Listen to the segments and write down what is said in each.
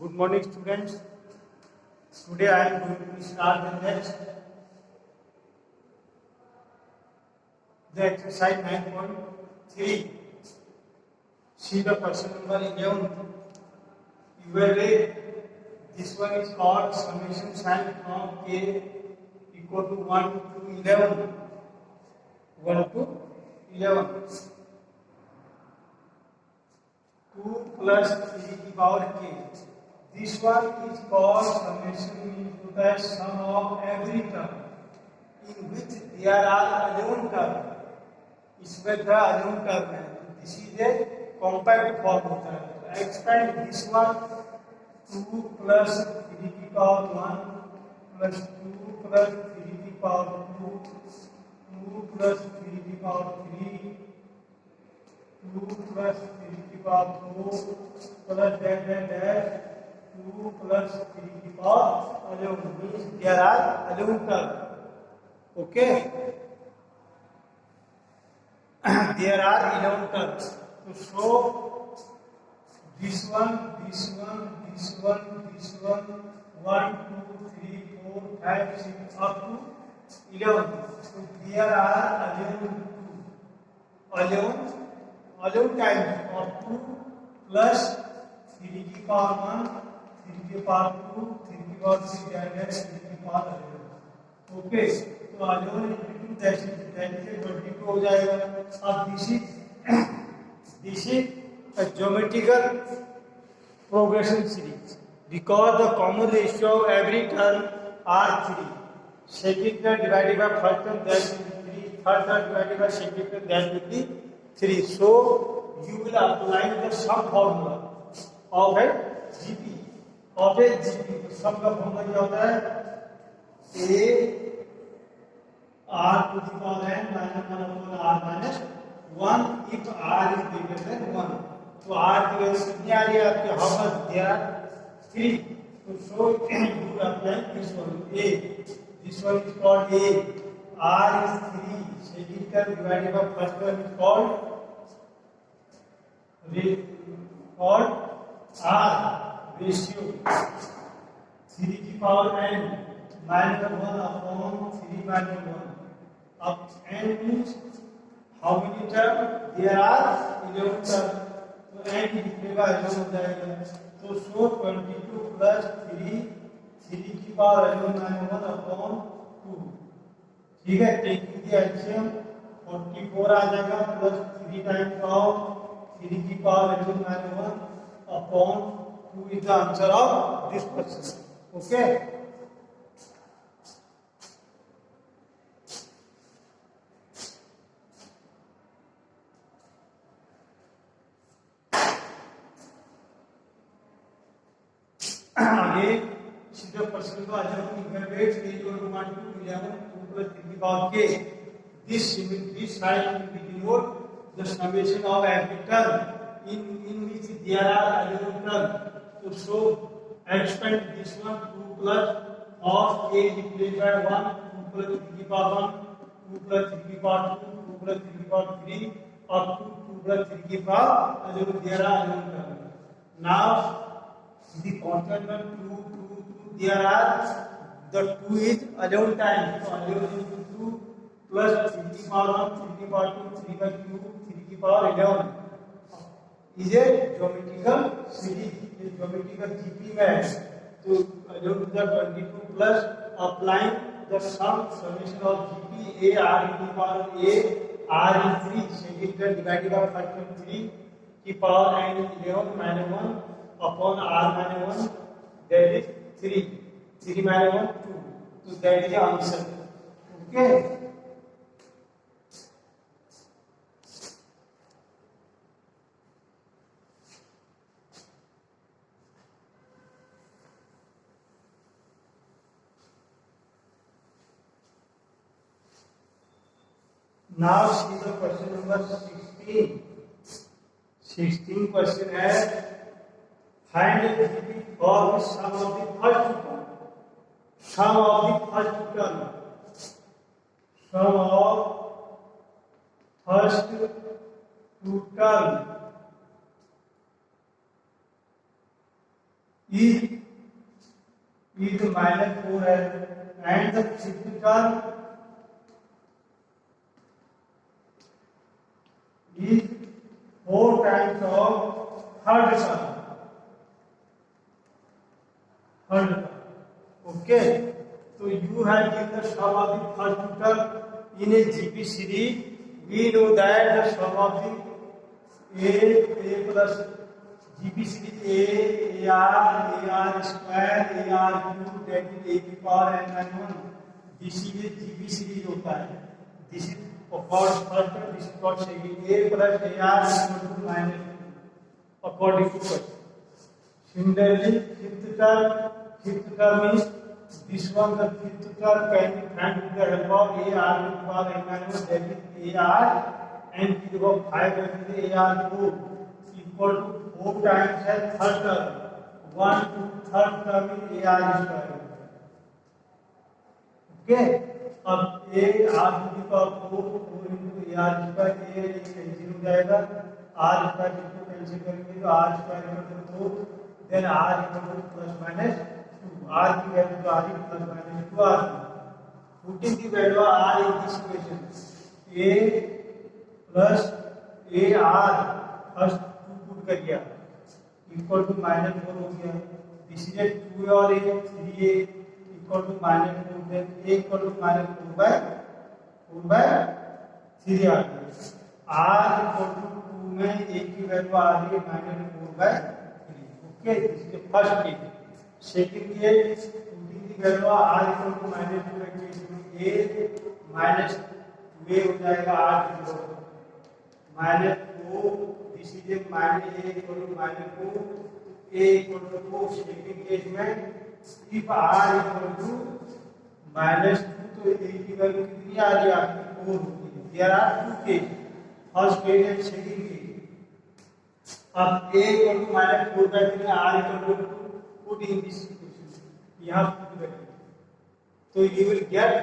Good morning, students. Today I am going to start the exercise 9.3. See the question number 11. Evaluate. This one is called summation sign from k equal to 1 to 11. 1 to 11. 2 plus 3 to the power k. This one is called summation into the sum of every term in which there are 11 terms. इसमें जो 11 term है. This is a compact form होता है. I expand this one 2 plus 3 to the power 1 plus 2 plus 3 to the power 2 2 plus 3 to the power 3 2 plus 3 to the power 4 plus dash 2 plus 3 to the power 11 means there are 11 terms. Okay. There are 11 terms. So show this one, 1, 2, 3, 4, 5, 6 up to 11. So there are 11 times of 2 plus 3 to the power 1, 3 to the power 2, 3 to the power 3, and 3 to the power 11. Okay, so 11 into that is 22 हो जाएगा. अब this is a geometrical progression series because the common ratio of every term are 3. Second term divided by first term, that will be 3. Third term divided by second term, that will be 3. So you will apply the sum formula of a GP. तो sum का formula क्या होता है? A r to the power n minus 1 upon r minus 1 if r is greater than 1. तो r की value कितनी आ रही है आपके? How much? There are 3. So you will apply this one A. This one is called A. R is 3. Second term divided by first term is called R ratio. 3 to the power n minus 1 upon 3 minus 1. Up n means how many terms? There are 11 terms. तो n कितने का 11 हो जाएगा? तो सो 22 plus 3 की power 11 minus 1 upon 2. ठीक है, taking the LCM 44 आ जाएगा प्लस 3 टाइम्स ऑफ 3 की power 11 minus 1 upon 2 is the answer of this question. Okay. आगे सीधा प्रश्न को आज हम equate a equal to 1 to 11 2 plus 3 की power k. This symmetry sign will denote the summation of every term in which there are 11 terms. So show expand this one 2 plus of a replaced by 1 2 plus 3 की power 1 2 plus 3 की power 2 2 plus 3 की power 3 up to 2 plus 3 की power 11. There are 11 terms. Now the constant one 2 there are the 2 is 11 times. So 11 into 2 plus 3 की power 1 3 की power 2 3 by cube 3 की power 11 is a geometrical series. A geometrical GP में तो 11 to the 22 plus applying the summation of GP a r into the power a r is 3 second term divided by first term 3 की power n is 11 minus 1 upon r minus 1, that is 3. 3 minus 1, 2. So that is the answer. Okay. Now see the question number 16. 16 question है find the GP for the sum of the first term. Sum of the first term. Sum of first two term. is minus 4 and the fifth term is 4 times of third term. Okay, so you have given the sum of the first term in a GP series. We know that the sum of the a plus GP series AR square AR cube that is a की power n-1. This is a GP series होता है. This is called first term, this is called second. A plus AR equal to minus 2 according to question. Similarly, fifth term is this one. The fifth term can be found with the help of AR to the power n-1, that is AR, and to the power 5 that is AR cube equal to 4 times as third term. 1 to third term is AR square. Okay, अब A R to the power 4 into AR square, A cancel हो जाएगा, R square इसको cancel करेंगे तो R square equal to 4, then R equal to plus minus 2, R की value तो R plus minus 2 R. Putting the value of R in this equation, A plus AR first 2 put कर दिया equal to minus 4 हो गया. This is 2 और 3A equal to minus 4, then A equal to minus 4/3 आ गया. R equal to 2 में A की value आ रही है minus 4/3. Okay, this is first case. Second case, putting the value of R equal to minus 2 के case में A minus 2A हो जाएगा R minus 4. This is a minus A equal to minus 4, A equal to 4. Second case में if R equal to minus 2 तो A की value कितनी आ रही है आपकी 4 होगी. There are two cases, first case and second case. अब A equal to minus 4/3, R equal to 2, put in this equation. यहाँ put करें तो you will get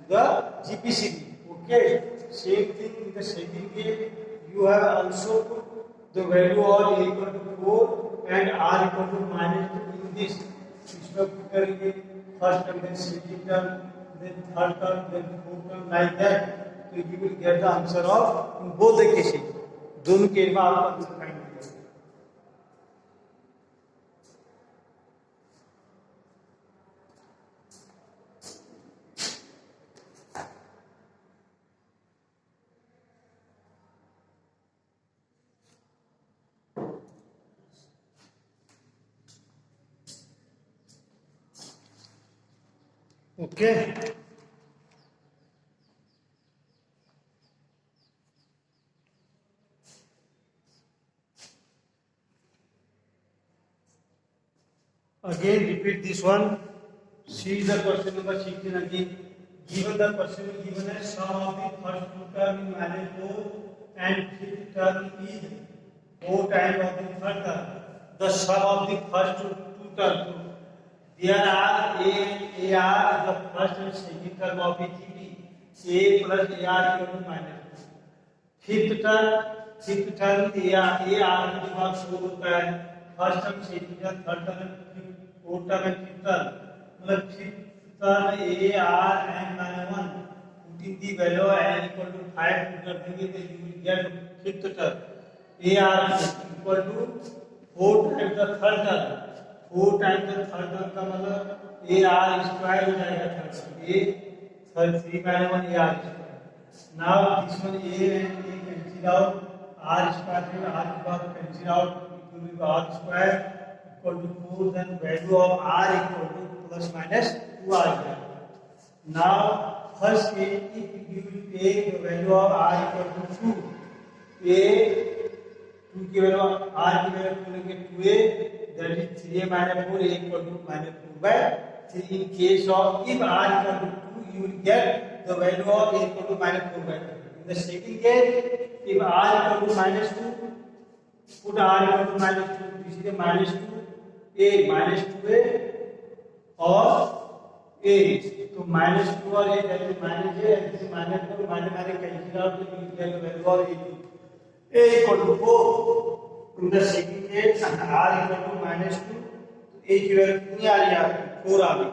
the GPCD. Okay, same thing in the second case. You have also put the value of A equal to 4 and R equal to minus 2 in this. इसमें put करेंगे first term, then second term, then third term, then fourth term, like that. So you will get the answer of in both the cases. दोनों case में आपको answer find करेंगे. Okay. Again, repeat this one. See the question number 16 again. Given the question is given as sum of the first two term in minus 4 and fifth term is 4 times of the third term. The sum of the first two terms. There are A and AR the first and second term of the GP. A plus AR equal to minus 2. Fifth term AR to the power 4 होता है. First term, second term, third term, fourth term and fifth term. मतलब fifth term AR and minus 1. Putting the value n equal to 5 कर देंगे तो you will get fifth term. AR equal to 4 times the third term. 4 times the third term का मतलब AR square हो जाएगा third term. A 3 minus 1 AR square. Now this one A and A cancel out. R square and R power cancel out. It will be R square equal to 4. Then value of R equal to plus minus 2 R. Now first case, if you will take the value of R equal to 2, A 2 की value R की value बोलेंगे 2A. That is 3A minus 4, A equal to minus 2/3. In case of if R equal to 2, you will get the value of A equal to minus 4/3. In the second case, if R equal to minus 2, put R equal to minus 2. This is a minus 2A minus 2A or A. So minus 2 or A, that is minus A, and this is minus 4. Minus cancel out, so you will get the value of A equal to 4. In the second case, R equal to minus 2, ए की value कितनी आ रही है आपकी 4 आ गई।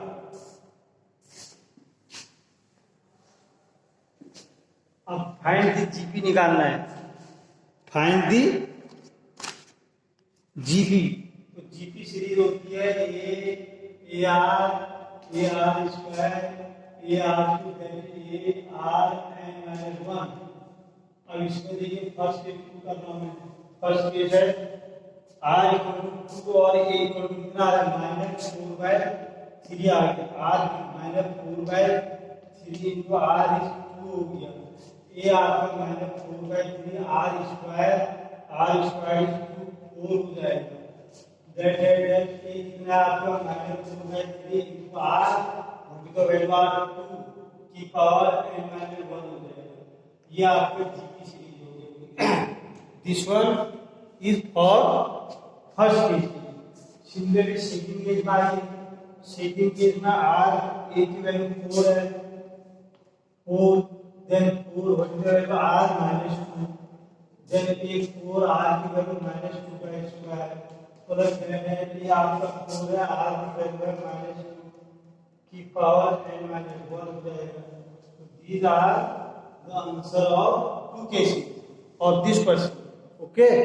अब find the GP निकालना है, find the GP. तो जीपी सीरीज होती है a r square a r to a r n minus 1। अब इसमें देखिए फर्स्ट केस कर रहा हूं मैं। फर्स्ट केस है आर इक्वल टू 2 और ए इक्वल टू कितना आ रहा है -4/3 आ गया। आर -4/3 इंटू आर इज 2 हो गया। ए आपका -4/3 आर स्क्वायर इज 4 हो जाएगा। दैट है दैट ए कितना आपका -4/3 इंटू आर तो वैल्यू आ 2 की पावर n -1 हो जाएगा। ये आपका जीपी सीरीज हो गई। This one is for first case. Similarly second case में आइए। सेकंड केस में आर ए की वैल्यू 4 है, 4 देन 4 होने जाएगा आर -2 देन ए 4 आर की वैल्यू -2/2 प्लस डेफिनेटली आपका 4 है आर की वैल्यू है -2 की पावर n -1 हो जाएगा। So these are the answer of two cases of this question. Okay.